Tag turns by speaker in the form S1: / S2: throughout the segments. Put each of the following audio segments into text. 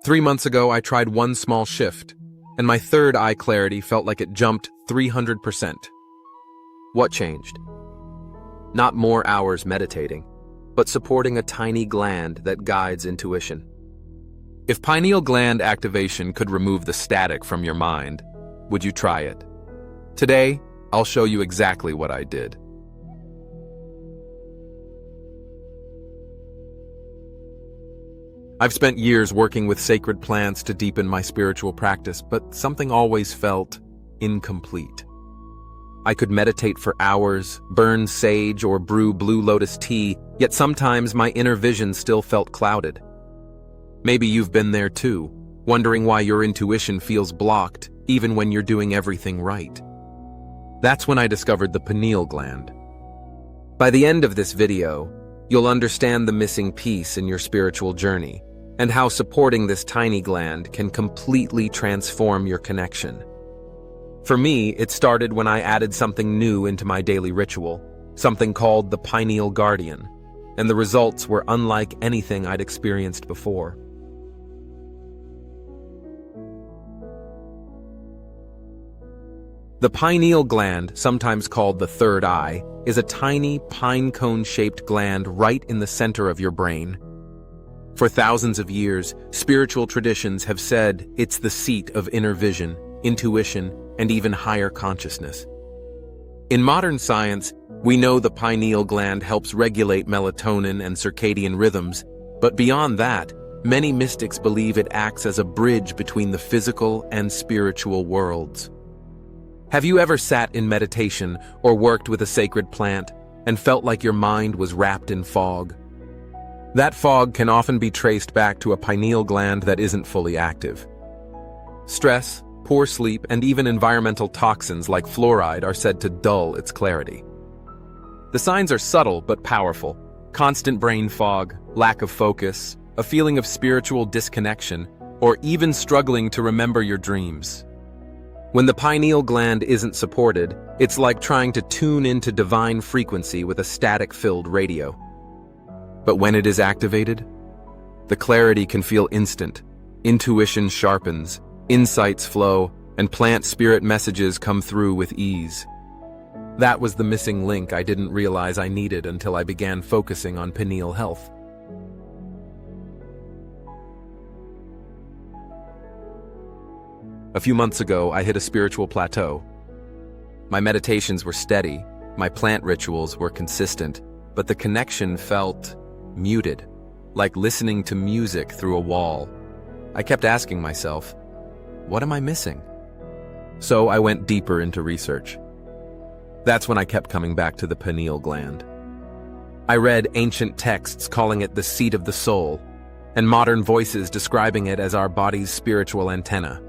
S1: 3 months ago, I tried one small shift, and my third eye clarity felt like it jumped 300%. What changed? Not more hours meditating, but supporting a tiny gland that guides intuition. If pineal gland activation could remove the static from your mind, would you try it? Today, I'll show you exactly what I did. I've spent years working with sacred plants to deepen my spiritual practice, but something always felt incomplete. I could meditate for hours, burn sage, or brew blue lotus tea, yet sometimes my inner vision still felt clouded. Maybe you've been there too, wondering why your intuition feels blocked, even when you're doing everything right. That's when I discovered the pineal gland. By the end of this video, you'll understand the missing piece in your spiritual journey, and how supporting this tiny gland can completely transform your connection. For me, it started when I added something new into my daily ritual, something called the Pineal Guardian, and the results were unlike anything I'd experienced before. The pineal gland, sometimes called the third eye, is a tiny pine cone-shaped gland right in the center of your brain. For thousands of years, spiritual traditions have said it's the seat of inner vision, intuition, and even higher consciousness. In modern science, we know the pineal gland helps regulate melatonin and circadian rhythms, but beyond that, many mystics believe it acts as a bridge between the physical and spiritual worlds. Have you ever sat in meditation or worked with a sacred plant and felt like your mind was wrapped in fog? That fog can often be traced back to a pineal gland that isn't fully active. Stress, poor sleep, and even environmental toxins like fluoride are said to dull its clarity. The signs are subtle but powerful: constant brain fog, lack of focus, a feeling of spiritual disconnection, or even struggling to remember your dreams. When the pineal gland isn't supported, it's like trying to tune into divine frequency with a static-filled radio. But when it is activated, the clarity can feel instant, intuition sharpens, insights flow, and plant spirit messages come through with ease. That was the missing link I didn't realize I needed until I began focusing on pineal health. A few months ago, I hit a spiritual plateau. My meditations were steady, my plant rituals were consistent, but the connection felt muted, like listening to music through a wall. I kept asking myself, what am I missing? So I went deeper into research. That's when I kept coming back to the pineal gland. I read ancient texts calling it the seat of the soul, and modern voices describing it as our body's spiritual antenna.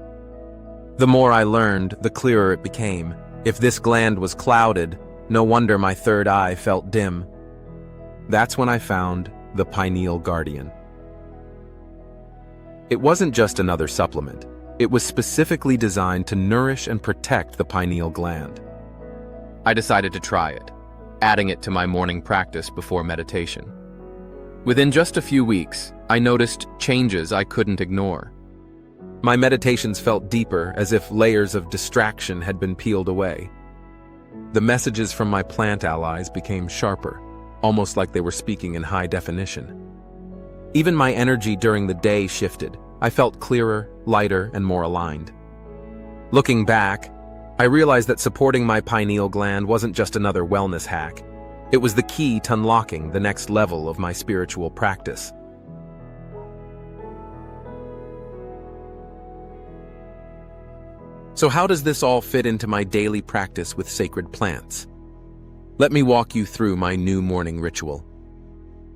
S1: The more I learned, the clearer it became. If this gland was clouded, no wonder my third eye felt dim. That's when I found the Pineal Guardian. It wasn't just another supplement. It was specifically designed to nourish and protect the pineal gland. I decided to try it, adding it to my morning practice before meditation. Within just a few weeks, I noticed changes I couldn't ignore. My meditations felt deeper, as if layers of distraction had been peeled away. The messages from my plant allies became sharper, almost like they were speaking in high definition. Even my energy during the day shifted. I felt clearer, lighter, and more aligned. Looking back, I realized that supporting my pineal gland wasn't just another wellness hack. It was the key to unlocking the next level of my spiritual practice. So how does this all fit into my daily practice with sacred plants? Let me walk you through my new morning ritual.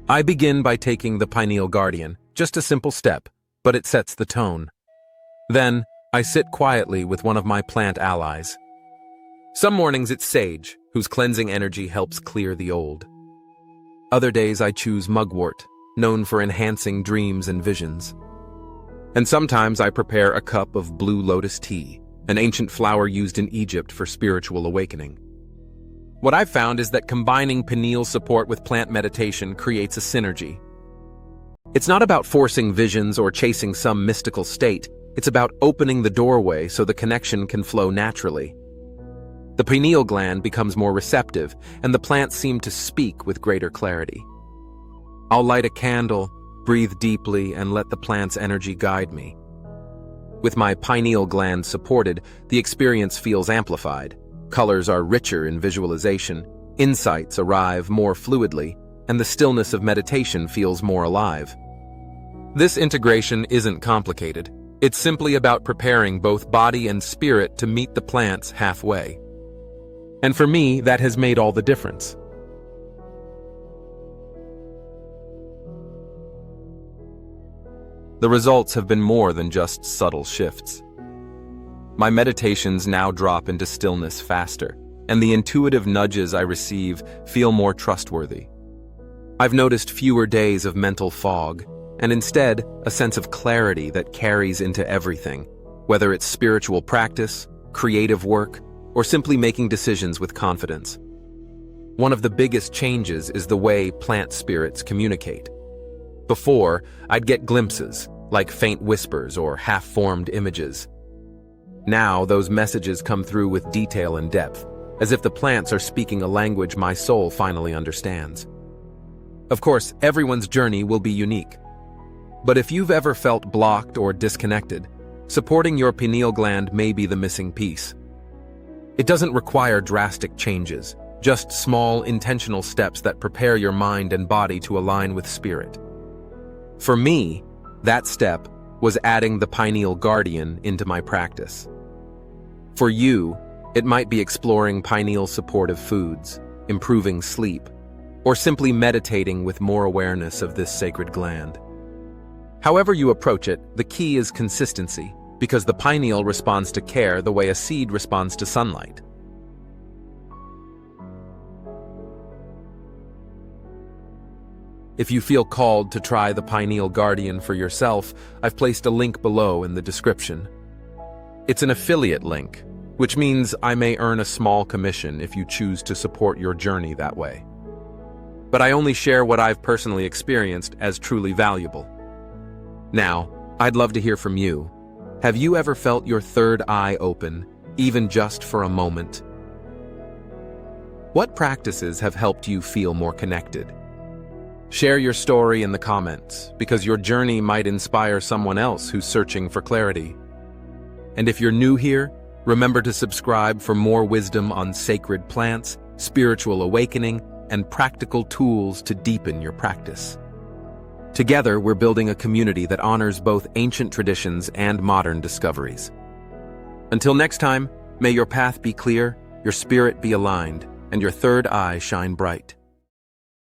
S1: I begin by taking the Pineal Guardian, just a simple step, but it sets the tone. Then, I sit quietly with one of my plant allies. Some mornings it's sage, whose cleansing energy helps clear the old. Other days I choose mugwort, known for enhancing dreams and visions. And sometimes I prepare a cup of blue lotus tea, an ancient flower used in Egypt for spiritual awakening. What I've found is that combining pineal support with plant meditation creates a synergy. It's not about forcing visions or chasing some mystical state. It's about opening the doorway so the connection can flow naturally. The pineal gland becomes more receptive, and the plants seem to speak with greater clarity. I'll light a candle, breathe deeply, and let the plant's energy guide me. With my pineal gland supported, the experience feels amplified. Colors are richer in visualization, insights arrive more fluidly, and the stillness of meditation feels more alive. This integration isn't complicated. It's simply about preparing both body and spirit to meet the plants halfway. And for me, that has made all the difference. The results have been more than just subtle shifts. My meditations now drop into stillness faster, and the intuitive nudges I receive feel more trustworthy. I've noticed fewer days of mental fog, and instead, a sense of clarity that carries into everything, whether it's spiritual practice, creative work, or simply making decisions with confidence. One of the biggest changes is the way plant spirits communicate. Before, I'd get glimpses, like faint whispers or half-formed images. Now, those messages come through with detail and depth, as if the plants are speaking a language my soul finally understands. Of course, everyone's journey will be unique. But if you've ever felt blocked or disconnected, supporting your pineal gland may be the missing piece. It doesn't require drastic changes, just small, intentional steps that prepare your mind and body to align with spirit. For me, that step was adding the Pineal Guardian into my practice. For you, it might be exploring pineal supportive foods, improving sleep, or simply meditating with more awareness of this sacred gland. However you approach it, the key is consistency, because the pineal responds to care the way a seed responds to sunlight. If you feel called to try the Pineal Guardian for yourself, I've placed a link below in the description. It's an affiliate link, which means I may earn a small commission if you choose to support your journey that way. But I only share what I've personally experienced as truly valuable. Now, I'd love to hear from you. Have you ever felt your third eye open, even just for a moment? What practices have helped you feel more connected? Share your story in the comments, because your journey might inspire someone else who's searching for clarity. And if you're new here, remember to subscribe for more wisdom on sacred plants, spiritual awakening, and practical tools to deepen your practice. Together, we're building a community that honors both ancient traditions and modern discoveries. Until next time, may your path be clear, your spirit be aligned, and your third eye shine bright.